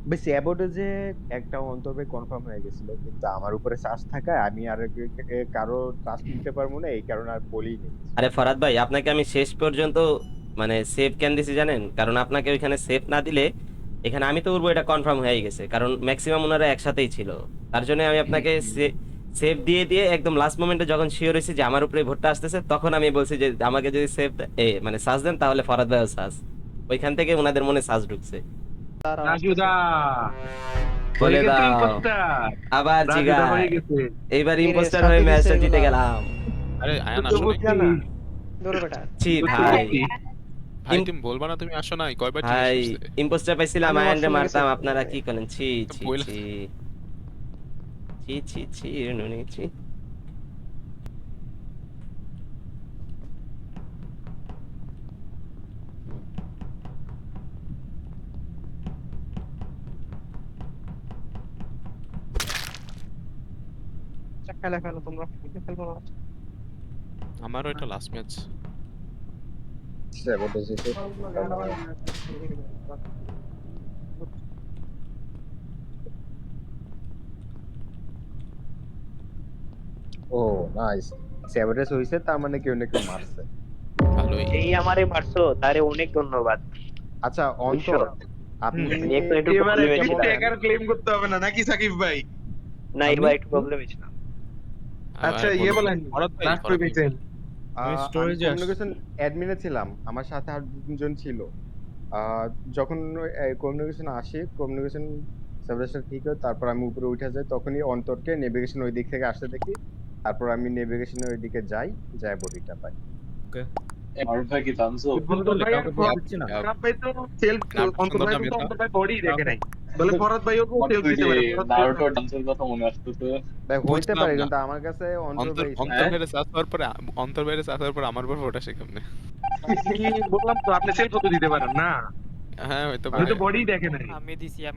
ভাই স্যাবোটেজে একটা অন্তর্ভুক্ত কনফার্ম হয়ে গেছিল, কিন্তু আমার উপরে ট্রাস্ট থাকায় আমি আর কারো ট্রাস্ট নিতে পারবো না, এই কারণে আর বলিনি কিছু। আরে ফরাদ ভাই, আপনাকে আমি শেষ পর্যন্ত মানে সেফ কেন দিছি জানেন? কারণ আপনাকে ওইখানে সেফ না দিলে এখানে আমি তো উড়বো, এটা কনফার্ম হয়ে গেছে, কারণ ম্যাক্সিমাম ওনারা একসাথেই ছিল। তার জন্য আমি আপনাকে সেফ দিয়ে দিয়ে একদম লাস্ট মোমেন্টে যখন শিওর হয়েছি যে আমার উপরে ভোটটা আসতেছে, তখন আমি বলছি যে আমাকে যদি সেফ মানে সাজ দেন তাহলে ফরাদ ভাইও সাজ। ওইখান থেকে ওনাদের মনে সাজ ঢুকছে। দাঁড়াও আসতেছে। রাজুদা হয়ে বলে গেছে দাও। ইম্পোস্টার। আবার রাজুদা হয়ে জিগায়। গেছে। এইবার এই রে ইম্পোস্টার হয়ে সাথে দিছে ম্যাচটা জিতে এগুলা। গেলাম। আরে আয়ান তো আসো নাই? বুঝছি না দূর বেটা। ছি বুঝতে ভাই। বুঝছি। ভাই ইম- তুমি বলবা না তুমি আসো নাই? কয়বার জিজ্ঞেস ভাই করছে? ইম্পোস্টার পাইছিলাম, আমি আয়ানরে ওয়াশরুমে গেছি মারতাম, একটু। আপনারা কি করেন? ছি ছি বইলা ছি ছি ছি ছি নুনি ছি। খেলা ফেলো তোমরা, খেলবো না। আমারও এটা লাস্ট ম্যাচ। স্যাবোটেজে তো ও নাইস, স্যাবোটেজ হইছে তার মানে কেউ না কেউ মারছে। ভালোই। এই আমারে মারছো তারে অনেক ধন্যবাদ। আচ্ছা বুঝছো? অন্তর, আপনি আমি একটু একটু এবারে প্রবলেমে এটা ছিলাম। বলেন, ট্যাগার ক্লেম করতে হবে না নাকি সাকিব ভাই? না আপনি এবার একটু প্রবলেমে ছিলাম। আচ্ছা ইয়ে বলেন, ফরাদ ভাই, লাস্ট ফরাদ ভাই। পেয়েছেন। আমি আমি স্টোরেজে আসছি। কমিউনিকেশন অ্যাডমিনে ছিলাম, আমার সাথে আর দুজন ছিল। আহ, যখন কমিউনিকেশন আসে, কমিউনিকেশন সাবজেক্টটা ঠিক হয়, তারপর আমি উপরে উঠে যাই, তখনই অন্তরকে নেভিগেশন ওই দিক থেকে আসতে দেখি। তারপর আমি নেভিগেশনের ওই দিকে যাই, যাই বডিটা পাই। ওকে। মারুফ ভাই কি জানছো? অন্তর ভাই কাউকে ভোট আপ- দিচ্ছি না। ফরাদ ভাই তো সেলফ, নাম অন্তর সুন্দর ভাই না তো মেধা? অন্তর ভাই বডি দেখে নাই। বলে ফরাদ ভাইও তো আমার সেলফ তো ওই দিতে যে পারে। ফরাদ ভাই নারুটো ডান্সের কথা মনে আসতেছে। ভাই হইতে বুঝলাম পারে, না। কিন্তু আমার কাছে অন্তর অন্তর ভাই অন্তর হ্যাঁ বাইরে সার্চ হওয়ার পরে, অন্তর বাইরে সার্চ হওয়ার পরে আমার উপর ভোট আসে কেমনে? কি বললাম তো, আপনি সেলফ তো দিতে পারেন না। হ্যাঁ হয়তো উনি পারে। তো বডি দেখে নাই। আমি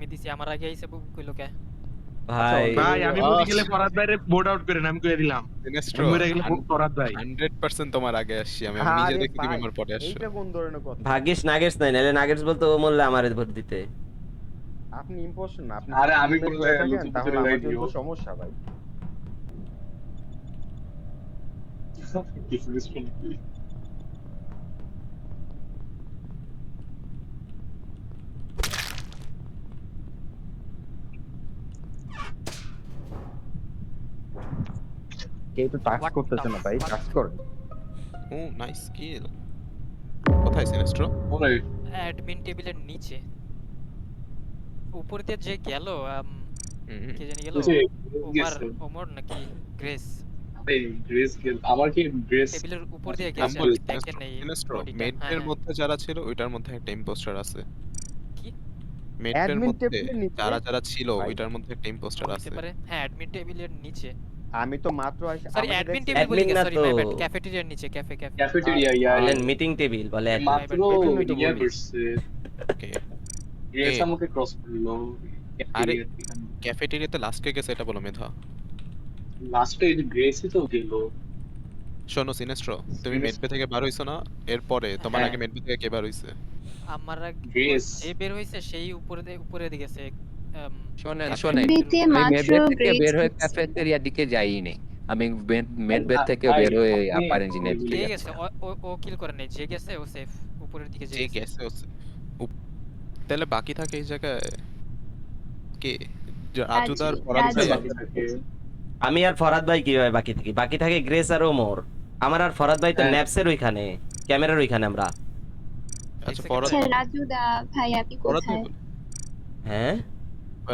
দিছি আমার আগে আইছে কইলো কে? আচ্ছা ভাই অন্তর ভাই আমি বুঝি আহ, গেলে ফরাদ ভাইরে বোর্ড আউট করেন, আমি কইয়া দিলাম। দিনেস্ট্র, আমি মরে গেলে ফরাদ ভাই। 100% তোমার আগে আসছি আমি। আমি নিজে আরে দেখি তুমি ভাই, আমার পরে আসছো। এইটা কোন ধরনের কথা? ভাগ্যিস নাগেটস নাই, নাহলে নাগেটস বলতো ও মরলে আমারে ভোট দিতে। আপনি ইম্পোস্টার না, আপনি আরে যদি আমি টিমমেট করলে হয়ে থাকেন লুচুপুচুর তাহলে আমার গাই জন্য দিও। তো সমস্যা ভাই। কিছু কিছু নাকি? কেউ তো টাস্ক What করতেছে the না ভাই, fuck? টাস্ক করে। ও নাইস কিল। কোথায় সিনেস্ট্র? ওরে অ্যাডমিন টেবিলের নিচে উপর দিয়ে যে গেল কে জানি গেল, ওই যে ওমর গেছে। ওমর নাকি গ্রেস আরে গ্রেস গেল, আমার কি গ্রেস? টেবিলের উপর দিয়ে আমি গেছে, বলি আমি দেখেন এই সিনেস্ট্র, বডিটা। হ্যাঁ মেডের হ্যাঁ মধ্যে যারা ছিল ওইটার মধ্যে একটা ইম্পোস্টার আছে। কি মেডের অ্যাডমিন মধ্যে টেবিলের নিচে যারা যারা ছিল ভাই, ওইটার মধ্যে একটা ইম্পোস্টার হইতে আছে। পারে। হ্যাঁ অ্যাডমিন টেবিলের নিচে, আমি তো মাত্র সরি আমাকে অ্যাডমিন দেখছেন। টেবিল বলে অ্যাডমিন গেছে, না সরি তো, মাই ব্যাড, ক্যাফেটেরিয়ার নিচে, ক্যাফে ক্যাফে। ক্যাফেটেরিয়া ইয়া বলেন মিটিং টেবিল বলে admin। মাত্র এই জন্যই তো ইয়া বলি। করছে। ওকে। গ্রেস এ আমাকে ক্রস করলো আরে ক্যাফেটেরিয়া। ক্যাফেটেরিয়াতে লাস্ট কে গেছে এটা বলো মেধা। লাস্টে গ্রেসই তো গেল। শোনো সিনেস্ট্র, তুমি মেডবে থেকে বার হইছো না? এরপরে তোমার হ্যাঁ আগে মেডবে থেকে কে বার হইছে? আমার গ্রেস যে বের হইছে সেই উপরে দিকে গেছে। শোনেন ক্যাফেটেরিয়ার শোনেন, বেতে উপরে। আমি মাত্র মেডবেড থেকে গ্রেড বের হয়ে হচ্ছে। ক্যাফেটেরিয়ার দিকে যাইনি। আমি মেডবেড থেকে ভাই বের হয়ে আপনি আপার ইঞ্জিনিয়ার দিকে কে যাচ্ছি। গেছে? ও কিল করে নাই, যে গেছে ও সেফ, উপরের দিকে যে যে গেছে। গেছে তাহলে বাকি থাকে এই জায়গায় কে? রাজুদার ফরাদ রাজু। ভাই বাকি থাকে। আমি আর ফরাদ ভাই কিভাবে বাকি থাকি? বাকি থাকে গ্রেস আর ওমর। আমার আর ফরাদ ভাই তো হ্যাঁ ন্যাপসের ওইখানে, ক্যামেরার ওইখানে আমরা। এক আচ্ছা সেকেন্ড ফরাদ আচ্ছা ভাই, রাজুদা ভাই আপনি ফরাদ ভাই কোথায়? হ্যাঁ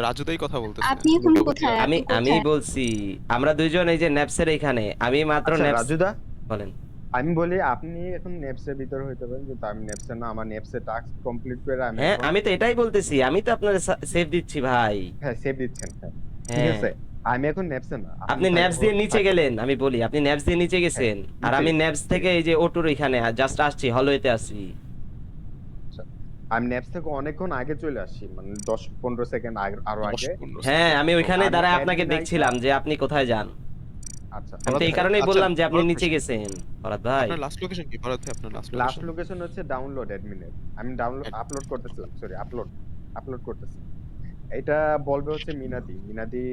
রাজুদাই কথা বলতেছে। আপনি এখন কোথায়? আমি আপনি আমি কোথায়? বলছি আমরা দুইজন এই যে ন্যাপসের এইখানে, আমি মাত্র আচ্ছা ন্যাপস। রাজুদা, বলেন। আমি বলি আপনি এখন নেপসের ভিতরে হইতে পারেন, কিন্তু আমি নেপসে না, আমার নেপসের টাস্ক কমপ্লিট করে আমি হ্যাঁ এখন আমি তো এটাই বলতেছি, আমি তো আপনার সেফ দিচ্ছি ভাই। হ্যাঁ সেভ দিচ্ছেন, হ্যাঁ ঠিক হ্যাঁ আছে। আমি এখন নেপসে না, আপনি ভাই ন্যাপস দিয়ে নিচে গেলেন, আমি বলি আপনি ন্যাপস দিয়ে নিচে গেছেন, আর নিচে আমি গেছি, ন্যাপস ঠিক থেকে আছে। এই যে ওটুর এখানে জাস্ট আসছি, হলওয়েতে আসছি। আচ্ছা, আমি নেপস থেকে অনেকক্ষণ আগে চলে আসছি, মানে 10-15 সেকেন্ড আরো আগে। 10-15 হ্যাঁ সেকেন্ড। আমি ওইখানে আমি দাঁড়ায় আপনাকে অ্যাডমিন আইসা, দেখছিলাম যে আপনি কোথায় যান। আচ্ছা আমি তো ঠিক এই আছে। কারণেই আচ্ছা বললাম যে আপনি ফরাদ নিচে ভাই, গেছেন। ফরাদ ভাই আপনার লাস্ট লোকেশন কি? ফরাদ ভাই আপনার লাস্ট লাস্ট লোকেশন? লোকেশন হচ্ছে ডাউনলোড অ্যাডমিনের, আমি আপলোড করতেছিলাম, সরি আপলোড করতেছি। এটা বলবে হচ্ছে মিনাদি। মিনাদি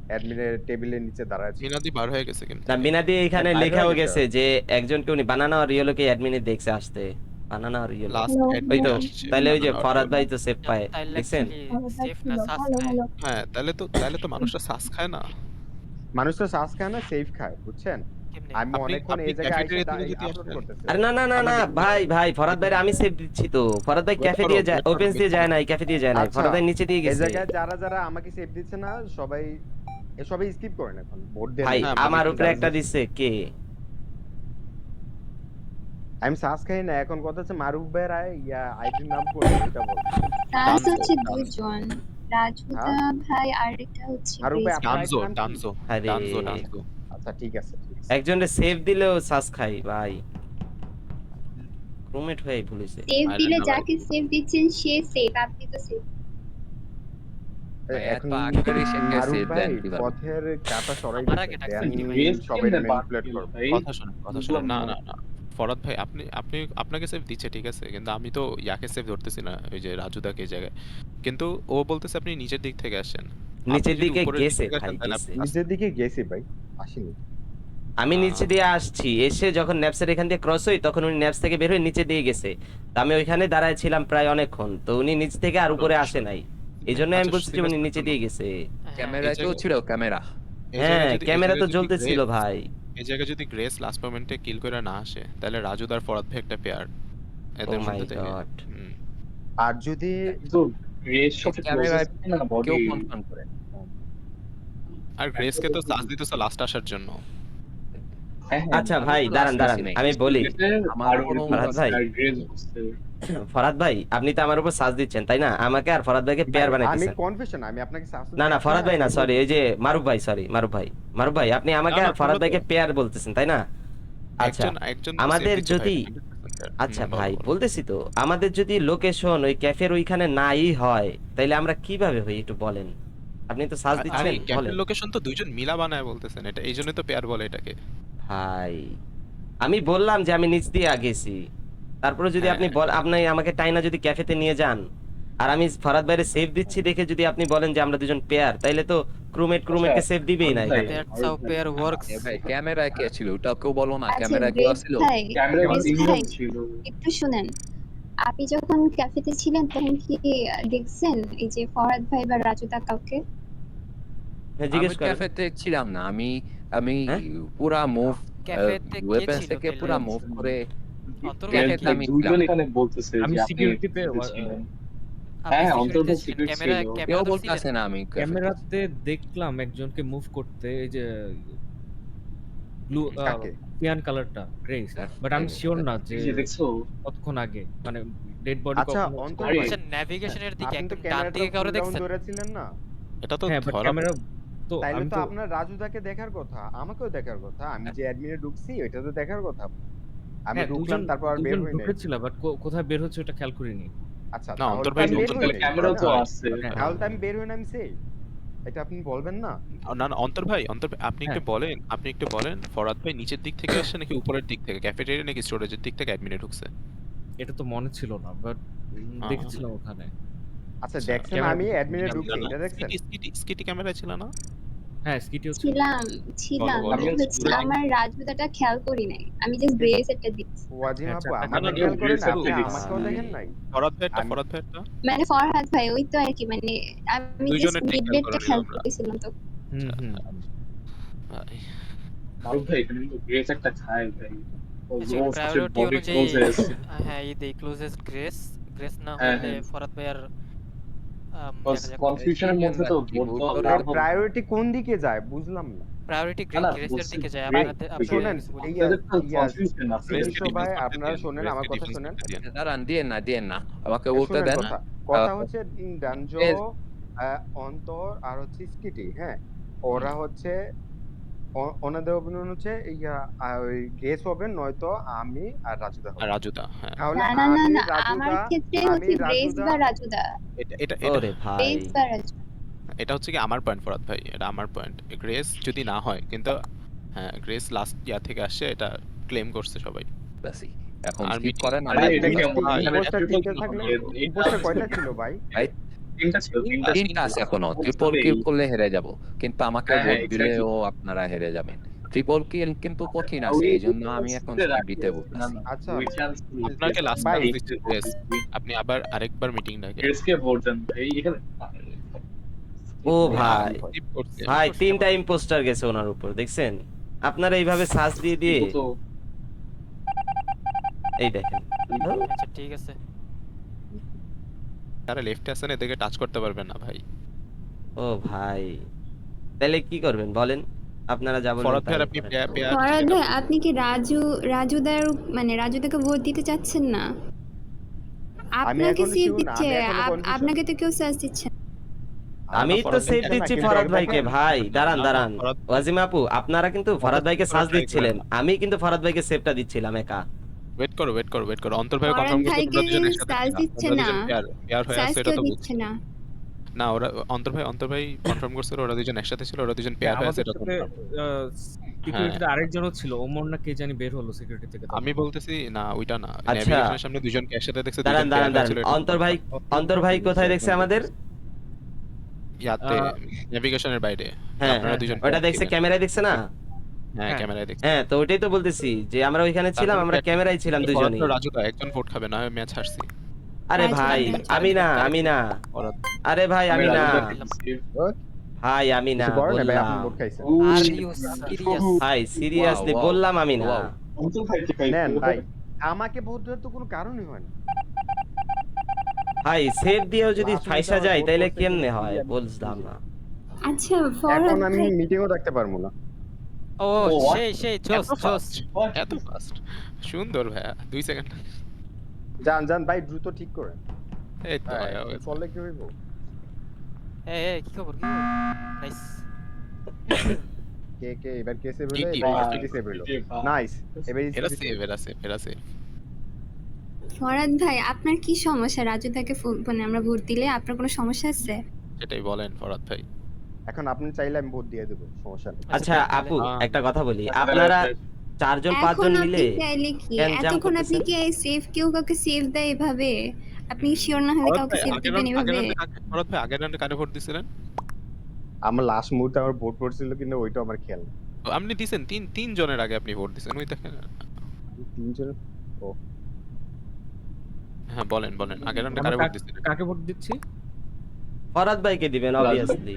অ্যাডমিনের টেবিলের নিচে দাঁড়ায় ছিল। মিনাদি বার হয়ে গেছে কিন্তু না বিনাদি এখানে বাইরে লেখাও হয়ে গেছে। গেছে যে একজনকে উনি বানানা আর ইয়েলোকে অ্যাডমিনে দেখছে আসতে। বানানা আর ইয়েলো লাস্ট ওই তো আসছে তাহলে ওই যে বানানা আর ফরহাদ ভাই yellow। তো সেভ পায় তাইলে দেখছেন অ্যাকচুয়ালি সেফ না সাস হ্যালো খায় হ্যালো হ্যাঁ তাহলে তো মানুষটা শ্বাস খায় না। মানুষ তো শ্বাস খায় না, সেফ খায়, বুঝছেন? কেমনে আমি আপনি অনেকক্ষণ আপনি এই জায়গায় ক্যাফেটেরিয়া আইসা থেকে যদি আপলোড আসেন করতেছি। আরে না না না না ভাই ভাই ফরহাদ ভাই আমি সেভ দিচ্ছি তো। ফরহাদ ভাই ক্যাফে দিয়ে যায়, ওপেন্স দিয়ে যায় না, ক্যাফে দিয়ে যায় না, আচ্ছা, ফরহাদ ভাই নিচে দিয়ে এই গেছে। জায়গায় যারা আমাকে সেভ দিচ্ছে না সবাই সবাই স্কিপ করেন এখন, ভোট দেন। ভাই হ্যাঁ, আমার মানে উপরে একটা দিচ্ছে কে? আমি শ্বাস খাই না, এখন কথা হচ্ছে মারুফ ভাইয়ের আইডির নাম কোনটা এটা বল। সাস ডান্সো, হচ্ছে ডান্সো। দুজন, রাজুদা ভাই আর একটা হচ্ছে মারুফ ভাই গ্রেস। আপনার ডানজো আইডির নাম কি? ডানজো আরে ডানজো ডানজো আচ্ছা ঠিক আছে ঠিক আছে। একজনরে সেভ দিলেও সাস খাই ভাই। রুমমেট হয়ে ভুলেছে। সেভ আরে দিলে না ভাই। যাকে সেভ দিচ্ছেন সে সেভ, আপনি তো সেভ। ভাই, এত এখন আগেরই সে মারুফ save ভাই দেন কিভাবে? পথের কাটা সরাই আমার দিতে আগে দেন, ডাকছেন কি ভাই? গ্রেস সবাই কেমনে বাদ ম্যানিপুলেট দিল করবে। ভাই? কথা শুনুন বুঝলাম না না। না না ফরহাদ ভাই আপনি আপনাকে সেভ দিচ্ছে ঠিক আছে কিন্তু আমি তো ইয়াকে সেভ ধরতেছি না ওই যে রাজুদাকে এই জায়গায় কিন্তু ও বলতেছে আপনি নিচের দিক থেকে আসেন আপনি নিচের যদি দিকে উপরের দিক গেছে থেকে আসেন ভাই তাহলে গেছে। আপনি নিচের দিকে গেছি ভাই, আসিনি। আমি নিচে দিয়ে আসছি, এসে যখন ন্যাপসের এখান দিয়ে ক্রস হই তখন উনি ন্যাপস থেকে বের হয়ে নিচে দিয়ে গেছে। তো আমি ওইখানে দাঁড়ায় ছিলাম প্রায় অনেকক্ষণ, তো উনি নিচ থেকে আর উপরে আসে নাই, এই জন্য আমি আচ্ছা, বলছি যে উনি সিলেক্ট নিচে করুন। দিয়ে গেছে। ক্যামেরা এই জায়গায়- চলছিল ক্যামেরা। এই জায়গায় হ্যাঁ যদি- এই ক্যামেরা তো জায়গায় যদি জ্বলতেছিল গ্রেস- ভাই। এই জায়গায় যদি গ্রেস লাস্ট মোমেন্টে কিল করে না আসে তাহলে রাজুদার ফরহাদ ভাই একটা পেয়ার এদের Oh my মধ্যে থেকে God. হুম। আর যদি কিন্তু গ্রেস সাথে ক্যামেরায় ক্লোজেস্ট না বডি। কেউ কনফার্ম করে। আর গ্রেসকে তো চার্জ দিতেছে লাস্ট আসার জন্য হ্যাঁ, আচ্ছা আমি ভাই তো দাঁড়ান last দাঁড়ান আসি নাই। আমি বলি আমার আর কোনো ফরহাদ ভাই। গ্রেস বুঝতে ফরহাদ ভাই আপনি তো আমার উপর সাজ দিচ্ছেন তাই না, আমাকে আর ফরহাদ ভাইকে পেয়ার আমি বানাইতেছেন। কনফিউশন, আমি আপনাকে শাস্তি না না দিচ্ছি ফরহাদ ভাই না, আপনি সরি এই যে মারুফ ভাই, সরি মারুফ ভাই আপনি আমাকে না, আর ফরহাদ তোমরা তো- ভাইকে পেয়ার বলতেছেন তাই না? আচ্ছা একজন তো আমাদের save দিচ্ছে ভাই, যদি- 100% আচ্ছা হুম, ভাই বলো, বলো। বলতেছি তো, আমাদের যদি লোকেশন ওই ক্যাফের ওইখানে নাই হয় তাইলে আমরা কিভাবে হই একটু বলেন। আপনি তো সাজ আরে দিচ্ছেন বলেন। ক্যাফের লোকেশন তো দুইজন মিলা বানায় বলতেছেন এটা এই জন্যই তো পেয়ার বলে এটাকে ভাই আমি বললাম যে আমি নিচ দিয়ে গেছি, তারপরে যদি হ্যাঁ, আপনি আপনি আমাকে টাইনা যদি ক্যাফেতে নিয়ে যান আর আমি ফরহাদ ভাইরে সেভ দিচ্ছি দেখে যদি আপনি বলেন যে আমরা দুজন পেয়ার, তাইলে তো ক্রুমেটকে সেভ দিবেই না এখানে। That's how pair works. এ ভাই ক্যামেরায় কে ছিল ওটা কেউ বলো না, আচ্ছা ক্যামেরায় কেউ গ্রেস ছিল? ভাই, ক্যামেরা গ্রেস তিনজন ভাই ছিল। একটু শুনেন। আপনি যখন ক্যাফেতে ছিলেন তখন কি দেখছেন এই যে ফরহাদ ভাই বা রাজুদা কাউকে? হ্যাঁ আমি জিজ্ঞেস করেন। ক্যাফেতে ছিলাম না, আমি হ্যাঁ? পুরা মুভ ক্যাফেতে কে ওয়েপেন্স ছিল থেকে তাইলে? পুরা মুভ করে অন্তর্গত ক্যাফেতে কি? আমি দুইজন ছিলাম। এখানে বলতেছে আমি যে আপনি সিকিউরিটিতে ছিলেন। আপনি হ্যাঁ, security অন্তর্গত ছিলেন, secret ক্যামেরা ছিল। কেউ ক্যামেরা বলতেছে না আমি ক্যামেরাতে দেখলাম একজনকে মুভ করতে, এই যে ব্লু কাকে? পিয়ান কালারটা গ্রেস, বাট আমি শিওর না যে এই যে দেখছো কতক্ষণ আগে, মানে ডেড বডি আচ্ছা কখন। অন্তর আরে, ভাই, আচ্ছা নেভিগেশনের দিকে আপনি তো একদম ডান দিকে কাউরে দেখছেন? ধরেছিলেন না? এটা তো হ্যাঁ বাট ধরা ক্যামেরা তো তাইলে আমি তো তো আপনার রাজুদাকে দেখার কথা, আমাকেও দেখার কথা। আমি যে অ্যাডমিনে ঢুকছি ওইটা তো দেখার কথা। আমি হ্যাঁ ঢুকলাম তারপর আর বের হই নাই। ঢুকেছিল, বাট কোথায় বের হচ্ছে ওটা খেয়াল করিনি। আচ্ছা না, তাহলে অন্তর তো ভাই আমি বের নতুন হই করে নাই, ক্যামেরা তাই তো না? আছে। হ্যাঁ, তাহলে তো আমি বের হই না, আমি সেই এটা আপনি বলবেন না? না না অন্তর ভাই আপনি একটু হ্যাঁ। বলেন ফরহাদ ভাই নিচের দিক থেকে আসছে নাকি উপরের দিক থেকে ক্যাফেটেরিয়া নাকি স্টোরেজের দিক থেকে অ্যাডমিনে ঢুকছে এটা তো মনে ছিল না, বাট দেখেছিলাম ওখানে। আচ্ছা আচ্ছা, দেখছেন ক্যামেরা আমি অ্যাডমিনে দেখলাম ঢুকছি, এটা দেখছেন? স্কিটি ক্যামেরা ছিল না হ্যাঁ স্কিটিও ছিল। ছিলাম বলো, কিন্তু হচ্ছে বলো। আমার রাজুদাটা খেয়াল করি নাই, আমি জাস্ট গ্রেস একটা দেখছি। ওয়াজিম হ্যাঁ, আপু চারটা আমাকে ক্যামেরা খেয়াল করেন, গ্রেসের আপনি দিকে আমাকেও দেখেন নাই? ফরহাদ ভাই একটা আমি- মানে ফরহাদ ভাই ওই তো আর কি, মানে আমি দুইজনের জাস্ট ঠিক খেয়াল মিডডেটটা করে খেয়াল নিলাম আমরা। করতেছিলাম তো। হুম হুম। ভাই, মারুফ ভাই এখানে কিন্তু গ্রেস একটা খায় ভাই। প্রায়োরিটি বডি অনুযায়ী ক্লোজেস্ট। হ্যাঁ এই দেই ক্লোজেস্ট গ্রেস না হ্যাঁ, হলে হ্যাঁ। ফরহাদ ভাই আর কনফিউশনের মধ্যে তো বলতে হবে না। প্রায়োরিটি কোন দিকে যায় বুঝলাম না। প্রায়োরিটি না, না, গ্রেসের বলছি, দিকে যায়। গ্রে- আপনাদের শুনেন, আপনাদের এই আপনাদের তো ইয়া, কনফিউশন আছে। গ্রেসকে প্রিন্স ভাই, defense করতে আপনারা দিন, শোনেন, আমার গ্রেসকে কথা defense শোনেন। করতে দিন। দাঁড়ান, দিয়েন না আমাকে বলতে শুনেন দেন। কথা হচ্ছে ডানজো, এস- অন্তর আর হচ্ছে স্কিটি, হ্যাঁ ওরা হচ্ছে ওনাদের অভিনয় হচ্ছে ওই গ্রেস হবে, নয়তো আমি আর রাজুদা আর হবে। রাজুদা হ্যাঁ তাহলে না না না আমি না, আমার রাজুদা, ক্ষেত্রে আমি হচ্ছে গ্রেস রাজুদা, বা রাজুদা, এটা এটা এটা ওরে ভাই গ্রেস বা রাজুদা। এটা হচ্ছে কি আমার পয়েন্ট ফরহাদ ভাই এটা আমার পয়েন্ট গ্রেস যদি না হয় কিন্তু হ্যাঁ গ্রেস লাস্ট ইয়ার থেকে আসছে এটা ক্লেম করছে সবাই বাসি এখন আর স্কিপ meeting- করেন আরে, আমি এটা কেমন? ইম্পোস্টার এখানে টিকে triple থাকলে হবে। এটা ইম্পোস্টার কয়টা ছিল ভাই? তিনটা ছিল, তিনটা তিনটা আছে এখনো, বুঝতে ট্রিপল হবে। কিল করলে হেরে যাব, কিন্তু আমাকে হ্যাঁ, ভোট হ্যাঁ, দিলেও exactly. আপনারা হেরে যাবেন। ট্রিপল কিল কিন্তু কঠিন আছে, এই জন্য আমি এখন স্টেপ দিতে বলতেছি। আচ্ছা We chance আপনাকে লাস্ট ভাই, চান্স দিচ্ছি রেস, আপনি আবার আরেকবার মিটিং ডাকেন। কে ভোট দেন ভাই এখানে? ও ভাই স্কিপ করছি আমি। ভাই 3টা ইম্পোস্টার গেছে ওনার উপর, দেখছেন? আপনারা এইভাবে সার্চ দিয়ে দিয়ে তো এই দেখেন। আচ্ছা ঠিক আছে। তারা লেফটে আছেন, এদেরকে টাচ করতে পারবেন না ভাই। ও ভাই, তাহলে কি করবেন বলেন? আপনারা যা বলবেন ফরহাদ ভাই তাই আপনি করেন। পেয়ার ফরহাদ ভাই আপনি কি রাজুদার মানে রাজুদাকে ভোট দিতে চাচ্ছেন না? আপনাকে এখনো সেভ sure না, দিচ্ছে, আমি এখনো confusion। আপনাকে তো কেউ সার্চ দিচ্ছে না। আমি তো সেভ দিচ্ছি ফরহাদ ভাইকে ভাই। দাঁড়ান দাঁড়ান, ওয়াজিম আপু, আপনারা কিন্তু ফরহাদ ভাইকে সার্চ দিচ্ছিলেন, আমি কিন্তু ফরহাদ ভাইকে সেভটা দিচ্ছিলাম একা। ওয়েট করো ওয়েট করো ওয়েট করো, অন্তর ভাই ফরহাদ কনফার্ম করতে ভাইকে তোমরা দুজন একসাথে সার্চ ছিলা, দিচ্ছে তোমরা না, দুজন পেয়ার হয়ে সার্চ আছে এটা কেউ তো বলছি দিচ্ছে না। না। ওরা অন্তর ভাই কনফার্ম করছিল ওরা দুজন একসাথে ছিল, ওরা দুজন পেয়ার হয়ে আছে আমাদের এটা সাথে confirm। সিকিউরিটিতে আরেকজনও ছিল, ওমর না কে জানি বের হলো সিকিউরিটি থেকে তখন। আমি বলতেছি না ওইটা না, আচ্ছা। নেভিগেশনের সামনে দুজনকে একসাথে দেখছে, দাঁড়ান দুজন দাঁড়ান পেয়ার হয়ে ছিল দাঁড়ান, এটা অন্তর ভাই কোথায় দেখছে আমাদের? ইয়াতে নেভিগেশনের বাইরে। হ্যাঁ আপনারা দুজন ওটা দেখছে, ক্যামেরায় দেখছে না? হ্যাঁ ক্যামেরায় দেখছে। হ্যাঁ, তো ওইটাই তো বলতেছি যে আমরা ওইখানে ছিলাম, আমরা ক্যামেরায় ছিলাম দুজনেই। রাজু দা একজন ভোট খাবে না, ম্যাচ হারছি। আরে ভাই আমি না, আরে ভাই আমি না, ভাই আমি না কিছু করেন না ভাই, বললাম। আপনি ভোট খাইছেন। Are you serious? ভাই সিরিয়াসলি Wow, wow, বললাম আমি না। wow. অন্তর ভাই কে খাই নেন ভাই, আমাকে ভোট দেওয়ার তো কোনো কারণই হয় না। ভাই সেভ দিয়েও যদি আসলে ফাইসা তো যায় ভোট তাইলে করতে কেমনে গেলে হয় কি আমি বুঝলাম না। আচ্ছা এখন ফরহাদ আমি ভাই মিটিংও রাখতে পারবো না। ও what? সেই জোস জোস। এত ফাস্ট, সুন্দর ভাইয়া, 2 সেকেন্ড। যান ভাই, দ্রুত ঠিক করেন। এই তো ভাই, ভাইয়া, কি করলে কি হইব? এই কি খবর? নাইস। কে এবার কে সেভ হলো? কি, এবার কি? সিটি সেভ হলো। নাইস। এবার এরা সিটি সেভ এরা সেভ। ফরহাদ ভাই আপনার কি সমস্যা? রাজুদাকে মানে আমরা ভোট দিলে আপনার কোনো সমস্যা আছে? সেটাই বলেন ফরহাদ ভাই। এখন আপনি চাইলে আমি ভোট দিয়ে দেব, সমস্যা নেই। আচ্ছা আপু হ্যাঁ। একটা কথা বলি, আপনারা 4জন 5জন এখন মিলে আপনি চাইলে কি ক্যান জাম এতক্ষণ আপনি করতেছেন? কি সেভ কেউ কাউকে সেভ দেয় এভাবে? আপনি শিওর না হলে কাউকে সেভ দিবেন এভাবে? ফরহাদ ভাই আগের রাউন্ডে কারে ভোট দিছিলেন? আমার লাস্ট মুহূর্তে আমার ভোট পড়ছিল, কিন্তু ওইটা আমার খেয়াল নেই। আপনি দিছেন তিন জনের আগে আপনি ভোট দিছেন, ওই দেখেন। তিনজন। হ্যাঁ বলেন আগের রাউন্ডে কারে ভোট দিছিলেন? কাকে ভোট দিচ্ছি? ফরহাদ ভাইকে দিবেন অবভিয়াসলি,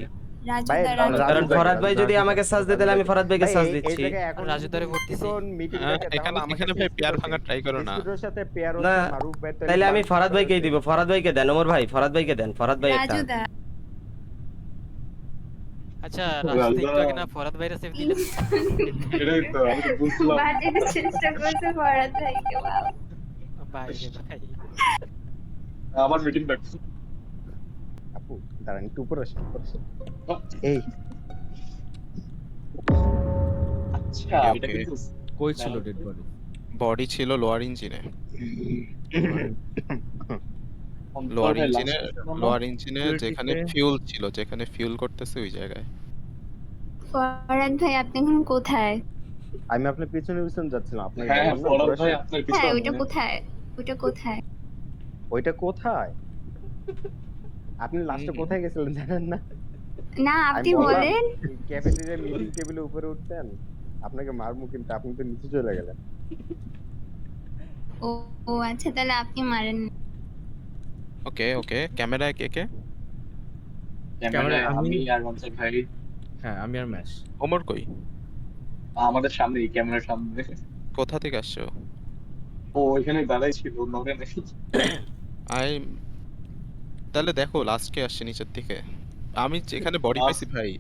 রাজুদা কারণ ফরহাদ ভাই যদি আমাকে সাজ দিতে তাহলে আমি ফরহাদ ভাইকে সাজ দিচ্ছি। রাজুদারে ভোট দিছি। এখানে ভাই পেয়ার ভাঙার ট্রাই করো না। সাথে পেয়ার না, হচ্ছে মারুফ ভাই, তাহলে আমি ফরহাদ ভাইকেই দিব। ফরহাদ ভাইকে দেন, ওমর ভাই ফরহাদ ভাইকে দেন, ফরহাদ ভাই একটা। রাজুদা আচ্ছা রাজুদা একটু আগে না ফরহাদ ভাইরা সেভ দিলেন? এটাই তো আমি তো বুঝলাম। বাজেতে চেষ্টা করছে ফরহাদ ভাইকে। ওয়াও ভাই রে ভাই। আমার মিটিং ডাকছে। আপু দাঁড়ান, একটু উপরে আসেন, উপরে আসেন। এই আচ্ছা এটা Okay. কিন্তু কই ছিল ডেড বডি? বডি ছিল লোয়ার ইঞ্জিনে, লোয়ার ইঞ্জিনে যেখানে ফিউল ছিল, যেখানে ফিউল করতেছে ওই জায়গায়। ফরহাদ ভাই আপনি এখন কোথায়? আমি আপনার পিছনে যাচ্ছিলাম, আপনাকে হ্যাঁ বললাম না, ফরহাদ উপরে ভাই আসেন। আপনার হ্যাঁ পিছনে ওইটা কোথায়? ওইটা কোথায়? ওইটা কোথায়? আপনি লাস্টে কোথায় গেছিলেন জানেন না? না আপনি আমি বললাম, বলেন। ক্যাফেটেরিয়া মিটিং টেবিলে উপরে উঠতেন, আপনাকে মারমু, কিন্তু আপনি তো নিচে চলে গেলেন। ও ও আচ্ছা তাহলে আপনি মারেন। ওকে ক্যামেরায় কে ক্যামেরায় আমি- আমি আর অন্তর ভাই হ্যাঁ আমি আর ম্যাশ। ওমর কই? আমাদের সামনেই, ক্যামেরার সামনে। কোথা থেকে আসছো? ও ওইখানে দাঁড়াই ছিল, নড়ে নাই। আই তাহলে দেখো লাস্ট কে আসছে নিচের দিকে। আমি যেখানে বডি Last- পেয়েছি ভাই,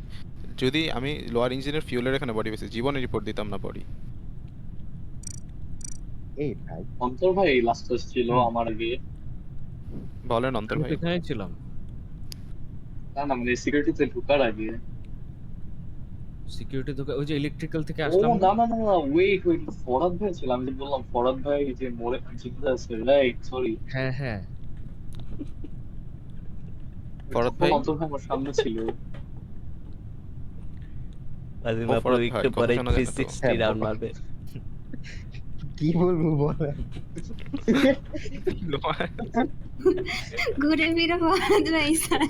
যদি আমি লোয়ার ইঞ্জিনের ফিউলের এখানে বডি পেয়েছি, জীবনে রিপোর্ট দিতাম না বডি। এই ভাই, অন্তর ভাই লাস্ট ছিল আমার আগে। বলেন অন্তর আমি ভাই। তো এখানেই ছিলাম। না মানে সিকিউরিটিতে ঢোকার আগে। সিকিউরিটি থেকে ওই যে ইলেকট্রিক্যাল থেকে ও আসলাম। না ওয়েট ফরহাদ ভাই ছিল, আমি তো বললাম ফরহাদ ভাই যে মোড়ে জিন্দা আছে, রাইট সরি। হ্যাঁ ফরহাদ ভাই অন্তর ভাই আমার সামনে ছিল। ওয়াজিম ও আপু ফরহাদ ভাই, একটু কথা পরে শোনা যায় না তো? 360 রাউন্ড মারবে। কি বলবো বলেন? ঘুরে ফিরে ফরহাদ ভাই স্যার।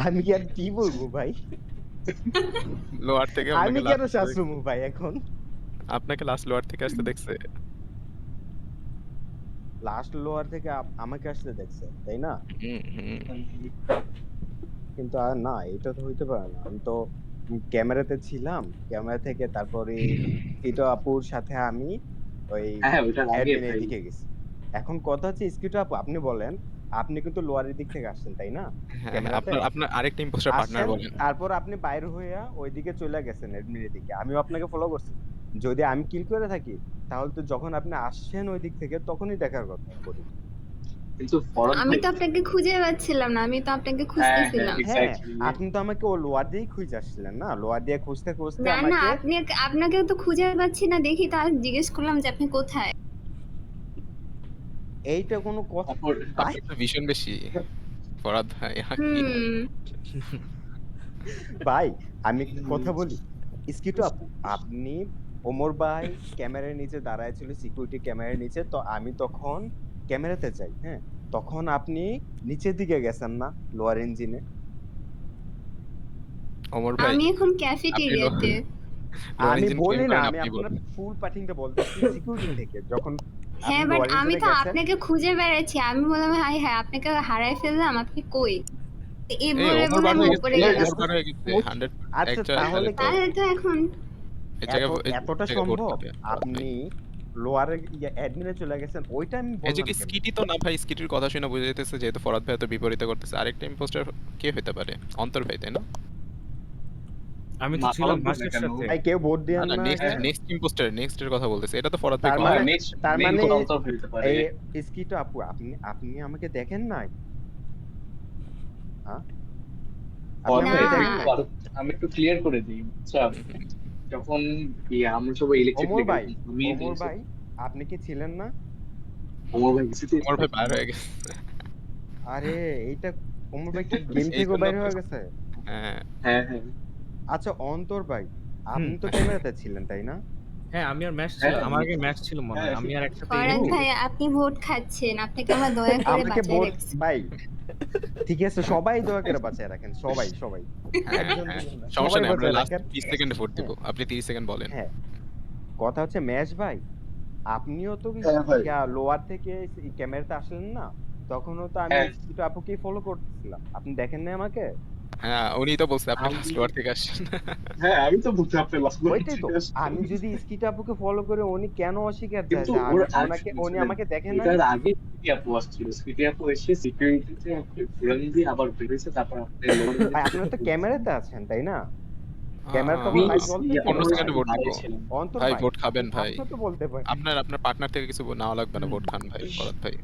আমি কি আর কি বলবো ভাই? লোয়ার থেকে আমি আপনাকে কেন last শাসুমু ভাই এখন? আপনাকে লাস্ট লোয়ার থেকে আসতে দেখছে। লাস্ট লোয়ার থেকে আমাকে আসতে দেখছে, তাই না? কিন্তু না, এটা তো হইতে পারে না। আমি তো ক্যামেরাতে ছিলাম, ক্যামেরা থেকে তারপরে স্কিটো আপুর সাথে আমি ওই হ্যাঁ ওটার আগে অ্যাডমিনের ভাই। দিকে গেছি। এখন কথা হচ্ছে স্কিটো আপু, আপনি বলেন, আপনি কিন্তু লোয়ারের দিক থেকে আসছেন, তাই না? হ্যাঁ, ক্যামেরাতে আপনার আপনার আরেকটা ইম্পোস্টার পার্টনার আসছেন, বলেন। তারপর আপনি বাইরে হইয়া ওইদিকে চলে গেছেন অ্যাডমিনের দিকে। আমিও আপনাকে ফলো করছি। যদি আমি কিল করে থাকি, তাহলে তো যখন আপনি আসছেন ওই দিক থেকে তখনই দেখার কথা বলি। কিন্তু ফরহাদ আমি ভাই তো আপনাকে খুঁজে পাচ্ছিলাম না, আমি তো আপনাকে হ্যাঁ খুঁজতেছিলাম। হ্যাঁ, এক্স্যাক্টলি। আপনি তো আমাকে ও লোয়ার দিয়েই খুঁজে আসছিলেন না? লোয়ার দিয়ে খুঁজতে খুঁজতে না না, আমাকে আপনাকে তো খুঁজে পাচ্ছি না দেখি, তার জিজ্ঞেস করলাম যে আপনি কোথায়। এইটা কোনো কথা তারপর ভাই? আপনার তো ভীষণ বেশি ফরহাদ ভাই। হুম। ভাই আমি একটা কথা বলি, স্কিটো আপু, আপনি ওমর ভাই ক্যামেরার নিচে দাঁড়ায় ছিল, সিকিউরিটি ক্যামেরার নিচে, তো আমি তখন ক্যামেরাতে যাই। হ্যাঁ, তখন আপনি নিচের দিকে গেছেন না লোয়ার ইঞ্জিনে? ওমর ভাই আমি এখন আপনি ক্যাফেটেরিয়াতে। লোয়ার আমি ইঞ্জিন ক্লেম বলি না, করেন, আমি আপনি আপনার বলেন। ফুল পার্টিংটা বলতেছি সিকিউরিটি থেকে। যখন আপনি হ্যাঁ বাট লোয়ার আমি ইঞ্জিনে তো গেছেন, আপনাকে খুঁজে বেড়াচ্ছি, আমি বললাম হাই হাই আপনাকে হারাই ফেললাম, আপনি কই? এই এই বলে ওমর বলে বার আমি হয়ে গেছে, উপরে Yeah, গেলাম। ওমর বার হয়ে গেছে 100 আচ্ছা একটা তাহলে কি তাহলে তো এখন এই জায়গায় এতটা জায়গায় ভোট সম্ভব? করবে। আপনি লোয়ারে অ্যাডমিনে চলে গেছেন, ওইটা আমি এই যে বললাম কি কেন? স্কিটি তো না ভাই, স্কিটির কথা শুনে বোঝা যাইতেছে যেহেতু ফরহাদ ভাই তো বিপরীতে করতেছে, আরেকটা ইম্পোস্টার কে হতে পারে? অন্তর ভাই, তাই না? আমি তো ছিলাম ফরহাদ মাসের কেন? সাথে। ভাই কেউ ভোট না দিয়েন না, না নেক্সট এখানে? নেক্সট ইম্পোস্টার, নেক্সট এর কথা বলতেছে। এটা তো ফরহাদ ভাই তার কথা মানে বলে। নেক্সট তার মেইন মানে কোন অন্তর হইতে পারে। এই স্কিটো আপু, আপনি আপনি আমাকে দেখেন নাই? হ্যাঁ, আপনি ফরহাদ ভাই আমাকে না। দেখেন নাই? আমি একটু ক্লিয়ার করে দিই। আচ্ছা যখন আমরা সবাই ইলেকট্রিক ওমর ভাই, আমি ওমর ভাই, আপনি কি ছিলেন না? ওমর ভাই কিছুতে ওমর ভাই বার হয়ে গেছে। আরে এইটা, ওমর ভাই কি গেম এই থেকে জন্য বাইরে তো- হয়ে গেছে? হ্যাঁ, হ্যাঁ হ্যাঁ আচ্ছা অন্তর ভাই, আপনি তো ক্যামেরাতে ছিলেন, তাই না? হ্যাঁ, আমি আর ম্যাচ ছিল, হ্যাঁ, আমার আগে ম্যাচ ছিল মনে হয়। হ্যাঁ, আমি আর একসাথে ফরহাদ ভাই আপনি ভোট খাচ্ছেন, আপনাকে আমরা দয়া করে আমাকে বাঁচায় ভোট রাখছি। ভাই, ঠিক আছে সবাই দয়া করে বাঁচায় রাখেন, সবাই সবাই। হ্যাঁ, একজন হ্যাঁ। দুজন না, সমস্যা সবাই নেই, আমরা বাঁচায় লাস্ট রাখেন। 30 সেকেন্ডে ভোট দিব। আপনি 30 সেকেন্ড বলেন। হ্যাঁ, কথা হচ্ছে ম্যাচ ভাই, আপনিও তো হ্যাঁ ভাই। লোয়ার থেকে ক্যামেরাতে আসলেন না? তখনও তো আমি হ্যাঁ। স্কিটো আপুকেই ফলো করতেছিলাম, আপনি দেখেন না আমাকে? হ্যাঁ, উনি তো বলছে আপনি আমি- লাস্ট ফ্লোর থেকে আসছেন। হ্যাঁ আমি তো বুঝতে আপনি লাস্ট ওইটাই তো, আমি যদি স্কিটো আপুকে ফলো করে উনি কেন অস্বীকার যায় কিন্তু যে ওর ওনাকে উনি আমাকে দেখেন না? এটার আগে সিটি আপু আসছিল, সিটি আপু এসে সিকিউরিটিতে আপনি ঘুরে দিয়ে আবার বেরিয়েছে, তারপর আপনি ভাই আপনারা তো ক্যামেরাতে আছেন, তাই না? ক্যামেরা তো আমি লাইভ জ্বলতেছে। 15 সেকেন্ডে ভোট দিব। অন্তর ভাই ভাই, ভোট খাবেন ভাই। আপনি তো বলতে পারেন। আপনার আপনার পার্টনার থেকে কিছু নেওয়া লাগবে না, ভোট খান ভাই ফরহাদ ভাই।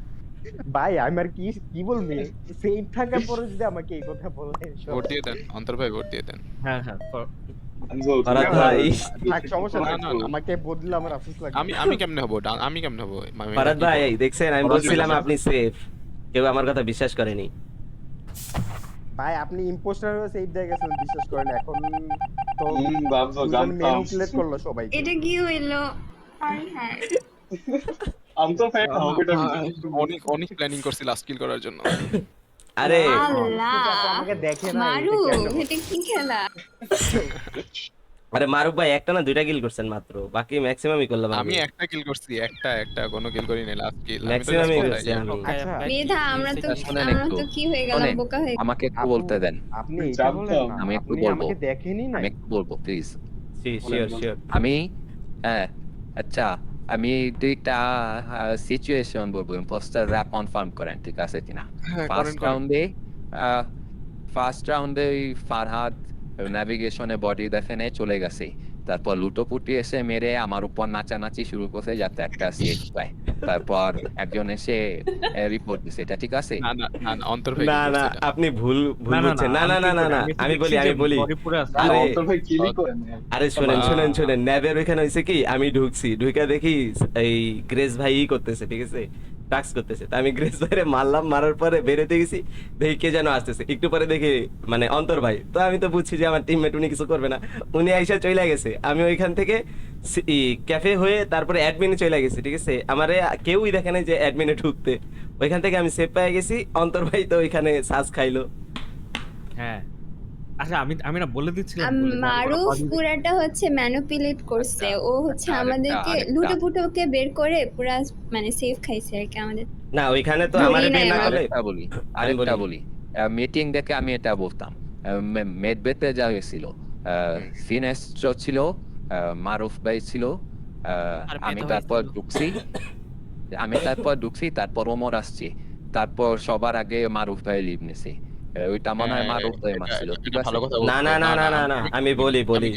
ভাই আমি আর কি কি বলবি, সেফ থাকার পরে যদি আমাকে এই কথা বলে, ভোট দিয়ে দেন, অন্তর ভাই ভোট দিয়ে দেন। হ্যাঁ হ্যাঁ ফরহাদ ভাই, থাক সমস্যা নাই, না, না। আমাকে বদলে আমার আফসোস লাগে। আমি কেমনে হবো? আমি কেমনে হবো? ফরহাদ ভাই দেখছেন, আমি ফরহাদ ভাই বলছিলাম বলেছে। আপনি সেফ, কেউ আমার কথা বিশ্বাস করেনি। ভাই আপনি ইম্পোস্টার হয়ে সেফ দিয়ে গেছেন, বিশ্বাস করেন। এখন তো বাবা দুজন ম্যানিপুলেট করলো সবাই। এটা কি হইলো? High high. অন্তর ভাই হবে না। অনেক অনেক প্ল্যানিং করছি লাস্ট কিল করার জন্য। আরে আল্লাহ, আমাকে দেখে না, মারু এটা কেন? এটা কি খেলা? আরে মারুফ ভাই একটা না দুইটা কিল করছেন মাত্র, বাকি ম্যাক্সিমামই করলাম আমি একটা কিল করছি, একটা কোনো কিল করি নাই লাস্ট কিল। ম্যাক্সিমামই করছি আমি। আচ্ছা মেধা, আমরা তো শোনেন আমরা একটু, তো কি হয়ে গেলাম, শোনেন, বোকা হয়ে আমাকে একটু আপু, বলতে দেন। আপনি এটা বলেন না, আমি একটু আপনি বলবো। আমাকে দেখেনই না। আমি একটু বলবো প্লিজ। Sure sure. আমি আচ্ছা, আমি দুইটা সিচুয়েশন বলবো, ইম্পোস্টার র্যাপ কনফার্ম করেন, ঠিক আছে কিনা? ফার্স্ট রাউন্ডে ফারহাদ ন্যাভিগেশনে বডি দেখে চলে গেছে, তারপর লুটোপুটি এসে মেরে আমার উপর নাচানাচি শুরু করছে যাতে একটা সিএচ পায়, তারপর একজন এসে রিপোর্ট দিছে, এটা ঠিক আছে? না না না না, অন্তর ভাই না কি না করছে এটা? আপনি ভুল বুঝছেন। না না না না না, আমি বলি আরে অন্তর ভাই কিলি করেন। আরে শুনেন ন্যাবের ওইখানে হয়েছে কি, আমি ঢুকছি, ঢুকে দেখি এই গ্রেস ভাই ই করতেছে, ঠিক আছে? টাস্ক করতেছে। তো আমি গ্রেস ভাইরে মারলাম, মারার পরে বেরোতে গেছি, দেখি কে যেন আসতেছে, একটু পরে দেখি মানে অন্তর ভাই। তো আমি তো বুঝছি যে আমার টিমমেট উনি কিছু করবে না, উনি আইসা চলে গেছে। আমি ওইখান থেকে ক্যাফে হয়ে তারপরে অ্যাডমিনে চলে গেছি, ঠিক আছে। আমারে কেউই দেখে নাই যে অ্যাডমিনে ঢুকতে। ওইখান থেকে আমি সেভ পেয়ে গেছি, অন্তর ভাই তো ওইখানে সাজ খাইলো। হ্যাঁ আচ্ছা আমি না বলে দিচ্ছিলাম বলে যে মারুফ পুরাটা হচ্ছে ম্যানিপুলেট করছে, ও হচ্ছে আরেকটা- আমাদেরকে আরেকটা- লুটোপুটোকে বের করে পুরা মানে সেফ খাইছে আর কি আমাদের। না ওইখানে তো ধরি আমার নাই বের না আমার। করলে আরেকটা বলি মিটিং দেখে আমি এটা বলতাম মেডবেতে যা হয়েছিল সিনেস্ট্র ছিল, মারুফ ভাই ছিল, আর আমি মেধা তারপর হয়েছিল। ঢুকছি তারপর ওমর আসছি, তারপর সবার আগে মারুফ ভাই লিভ নিছি। ওইটা মনে হয় মারুফ ভাই মারছিল, ঠিক আছে? ভালো কথা না বলছো। না না না না না আমি বলি কিল করি।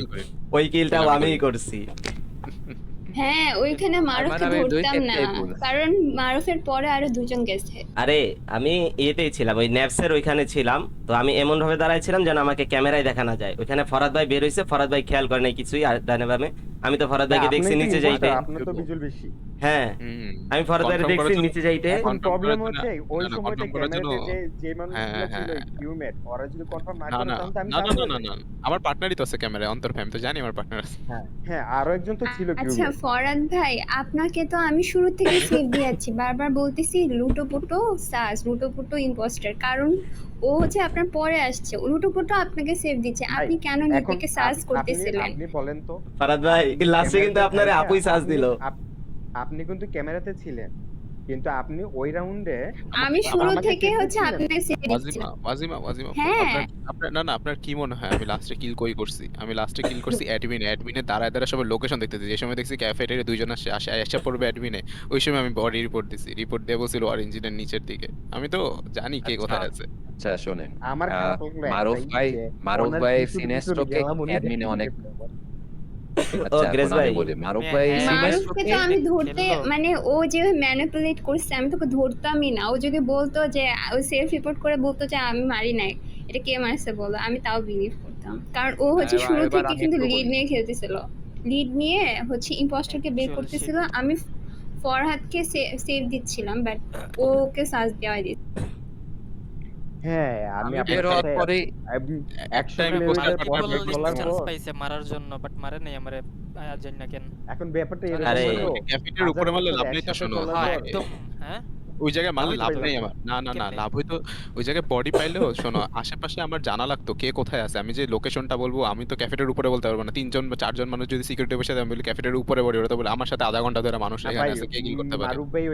ওই কিলটাও আমি আমিই করি। করছি। হ্যাঁ ওইখানে মারুফকে আমি দুই ধরতাম না, ক্ষেত্রেই ভুল। কারণ মারুফের পরে আরো দুজন গেছে। আরে আমি ইয়েতেই ছিলাম, ওই ন্যাপসের ওইখানে ছিলাম। তো আমি এমন ভাবে দাঁড়াইছিলাম যেন আমাকে ক্যামেরায় দেখা না যায়। ওইখানে ফরাদ ভাই বের হইছে, ফরাদ ভাই খেয়াল করে নাই কিছুই আর ডানে বামে। আমি তো ফরাদ ভাইকে আপনি দেখছি কি নিচে imposter? যাইতে। আপনার তো ভিজুয়াল বেশি। হ্যাঁ আমি ফরাদ ভাইকে Confirm দেখছি করার জন্য- নিচে যাইতে। এখন Confirm প্রবলেম করার হচ্ছে জন্য- ওই না, না, সময়টা confirm করার জন্য- ক্যামেরাতে যে মানুষগুলো হ্যাঁ। ছিল টিউমেট, ওরা যদি কনফার্ম না না করে না তাহলে তো আমি না না সামনে না না না আমার পার্টনারই তো আছে ক্যামেরায়, অন্তর ফ্যাম তো জানি আমার পার্টনার আছে। হ্যাঁ আরো একজন তো ছিল আচ্ছা টিউমেট। ফরাদ ভাই, আপনাকে তো আমি শুরু থেকে সেভ দিয়েছি, বারবার বলতেছি লুটোপুটো সাস, লুটোপুটো ইম্পোস্টার, কারণ ও হচ্ছে আপনার পরে আসছে, লুটোপুটো আপনাকে সেভ দিচ্ছে, আপনি কেন এখন নিজেকে সার্চ করতেছিলেন? আপনি বলেন তো ফরাদ ভাই লাস্টে কিন্তু ক্যামেরাতে আপনার থাইকা আপুই সাজ দিল। আপনি কিন্তু ক্যামেরাতে ছিলেন, কিন্তু আপনি ওই রাউন্ডে আমি শুরু আমাকে থেকে save হচ্ছে দিচ্ছিলেন। আপনাকে সেভ দিচ্ছি। ওয়াজিমা হ্যাঁ। আপনার না না আপনার কি মনে হয় আমি লাস্টে কিল কই করছি? আমি লাস্টে কিল করছি অ্যাডমিনে দাঁড়ায় সবাই লোকেশন দেখতেছি। যে সময় দেখছি ক্যাফেটেরিয়া দুইজন আসে পড়বে অ্যাডমিনে, ওই সময় আমি বডি রিপোর্ট দিছি। রিপোর্ট দিয়ে বলছিল অরেঞ্জিনের নিচের দিকে। আমি তো জানি কে কোথায় আছে। আচ্ছা শোনেন, আমার খারাপ লাগলো মারুফ একটাই ভাই যে মারুফ ওনার ভাই পিছনে সিনেস্ট্রোকে গেলাম, উনি অ্যাডমিনে অনেক ও আচ্ছা গ্রেস এখন আমি ভাই বলি মারুফ হ্যাঁ, ভাই হ্যাঁ। মারুফকে তো আমি ধরতে খেললো। মানে ও যে ম্যানিপুলেট করছে, আমি তোকে ধরতামই না। ও যদি বলতো যে ও সেলফ রিপোর্ট করে বলতো যে আমি মারি নাই, এটা কে মারছে বলো, আমি তাও বিলিভ করতাম, কারণ ও হচ্ছে এবার- শুরু এবার থেকে আমি কিন্তু একটু লিড বলি। নিয়ে খেলতেছিল, লিড নিয়ে হচ্ছে ইম্পোস্টারকে বের Actual করতেছিল। আমি ফরহাদকে সেভ দিচ্ছিলাম, বাট ওকে সার্চ দেওয়া দিচ্ছে। হ্যাঁ আমি আমি আপনার বের হওয়ার সাথে পরে একশো time মিনিটের poster পর পাঠাবো। বলার চান্স পর পাইছে মারার জন্য, বাট মারে নাই আমারে। জানি না কেন। এখন ব্যাপারটা এরকম আরে, হলো, ক্যাফেটের উপরে মারলে লাভ নেই তো একসাথে শোনো। চলার হ্যাঁ পর- একদম। হ্যাঁ ওই জায়গায় মারলে আমি তো লাভ পাইলাম নেই না। আমার। না না না কেমনে? লাভ হইতো ওই জায়গায় বডি পাইলেও শোনো আশেপাশে আমার জানা লাগতো কে কোথায় আছে। আমি যে লোকেশনটা বলবো আমি তো ক্যাফেটের উপরে বলতে পারবো না। 3 বা 4 জন মানুষ যদি সিকিউরিটি বসে থাকে আমি বলি ক্যাফেটের উপরে বডি, ওরা তো বলে আমার সাথে আধা ঘন্টা ধরে মানুষ না এখানে ভাই আছে, কে কিল করতে পারে। মারুফ ভাই